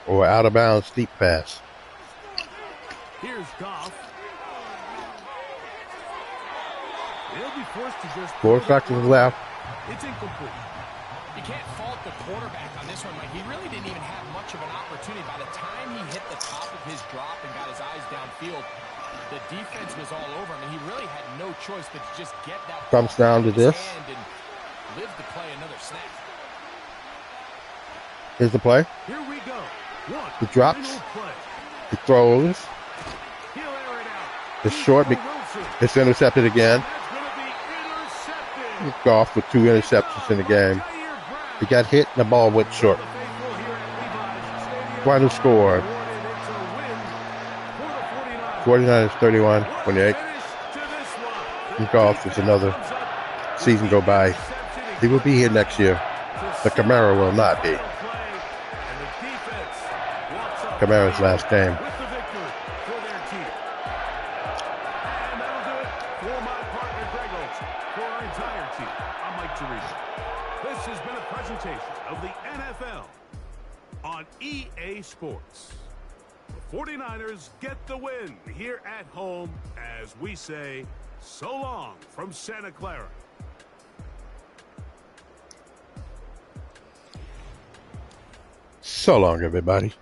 or out of bounds deep pass. Here's Goff. They'll be forced to just 4 seconds left. It's incomplete. You can't fault the quarterback on this one, Mike. He really didn't even have much of an opportunity. By the time he hit the top of his drop and got his eyes downfield, the defense was all over him, and he really had no choice but to just get that Comes ball down to in his this. hand and live to play another snap. Here's the play. Here we go. One. He drops. Final play. He throws. He'll air it out. It's short. Wilson. It's intercepted again. That's going to be intercepted. Goff with 2 interceptions in the game. He got hit and the ball went short. Final score. 49ers 31-28. And Goff is another season go by. He will be here next year. But Kamara will not be. Kamara's last game. This has been a presentation of the NFL on EA Sports. The 49ers get the win here at home as we say so long from Santa Clara. So long, everybody.